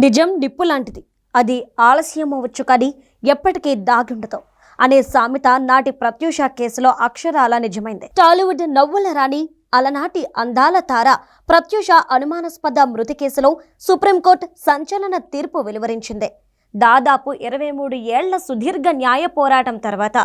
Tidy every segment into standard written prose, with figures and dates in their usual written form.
నిజం నిప్పు లాంటిది. అది ఆలస్యం అవ్వచ్చు కానీ ఎప్పటికీ దాగుండదు అనే సామెత నాటి ప్రత్యూష కేసులో అక్షరాల నిజమైంది. టాలీవుడ్ నవ్వుల రాణి, అలనాటి అందాల తార ప్రత్యూష అనుమానాస్పద మృతి కేసులో సుప్రీంకోర్టు సంచలన తీర్పు వెలువరించింది. దాదాపు 23 ఏళ్ల సుదీర్ఘ న్యాయ పోరాటం తర్వాత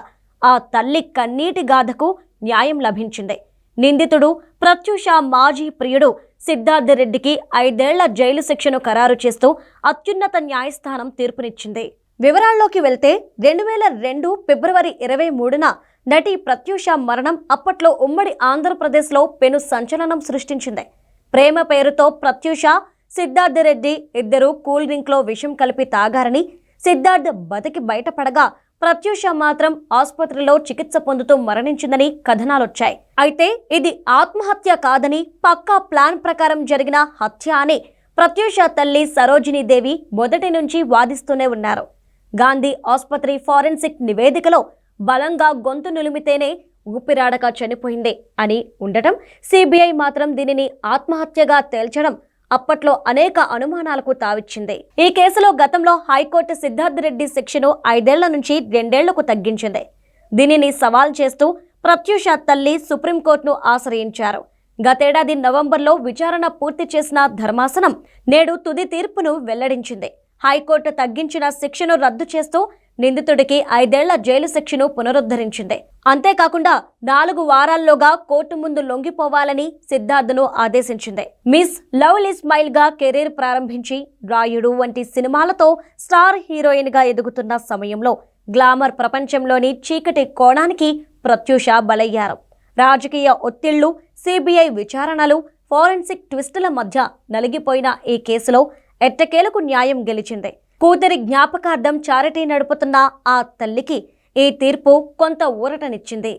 ఆ తల్లి కన్నీటి గాథకు న్యాయం లభించింది. నిందితుడు ప్రత్యూష మాజీ ప్రియుడు సిద్ధార్థ రెడ్డికి 5 ఏళ్ల జైలు శిక్షను ఖరారు చేస్తూ అత్యున్నత న్యాయస్థానం తీర్పునిచ్చింది. వివరాల్లోకి వెళ్తే 2002 ఫిబ్రవరి 23న నటి ప్రత్యూష మరణం అప్పట్లో ఉమ్మడి ఆంధ్రప్రదేశ్లో పెను సంచలనం సృష్టించింది. ప్రేమ పేరుతో ప్రత్యూష, సిద్ధార్థ రెడ్డి ఇద్దరు కూల్ డ్రింక్లో విషం కలిపి తాగారని, సిద్ధార్థ్ బతికి బయటపడగా ప్రత్యూష మాత్రం ఆసుపత్రిలో చికిత్స పొందుతూ మరణించిందని కథనాలొచ్చాయి. అయితే ఇది ఆత్మహత్య కాదని, పక్కా ప్లాన్ ప్రకారం జరిగిన హత్య అని ప్రత్యూష తల్లి సరోజినీదేవి మొదటి నుంచి వాదిస్తూనే ఉన్నారు. గాంధీ ఆసుపత్రి ఫారెన్సిక్ నివేదికలో బలంగా గొంతు నులిమితేనే ఊపిరాడక చనిపోయింది అని ఉండటం, సిబిఐ మాత్రం దీనిని ఆత్మహత్యగా తేల్చడం అప్పట్లో అనేక అనుమానాలకు తావిచ్చింది. ఈ కేసులో గతంలో హైకోర్టు సిద్ధార్థ రెడ్డి శిక్షను 5 ఏళ్ల నుంచి 2 ఏళ్లకు తగ్గించింది. దీనిని సవాల్ చేస్తూ ప్రత్యూష తల్లి సుప్రీంకోర్టును ఆశ్రయించారు. గతేడాది నవంబర్లో విచారణ పూర్తి చేసిన ధర్మాసనం నేడు తుది తీర్పును వెల్లడించింది. హైకోర్టు తగ్గించిన శిక్షను రద్దు చేస్తూ నిందితుడికి 5 ఏళ్ల జైలు శిక్షను పునరుద్ధరించింది. అంతేకాకుండా 4 వారాల్లోగా కోర్టు ముందు లొంగిపోవాలని సిద్ధార్థను ఆదేశించింది. మిస్ లవ్లీ స్మైల్ గా కెరీర్ ప్రారంభించి రాయుడు వంటి సినిమాలతో స్టార్ హీరోయిన్ గా ఎదుగుతున్న సమయంలో గ్లామర్ ప్రపంచంలోని చీకటి కోణానికి ప్రత్యూష బలయ్యారు. రాజకీయ ఒత్తిళ్లు, సిబిఐ విచారణలు, ఫోరెన్సిక్ ట్విస్టుల మధ్య నలిగిపోయిన ఈ కేసులో ఎట్టకేలకు న్యాయం గెలిచింది. కూతురి జ్ఞాపకార్థం చారిటీ నడుపుతున్న ఆ తల్లికి ఈ తీర్పు కొంత ఊరటనిచ్చింది.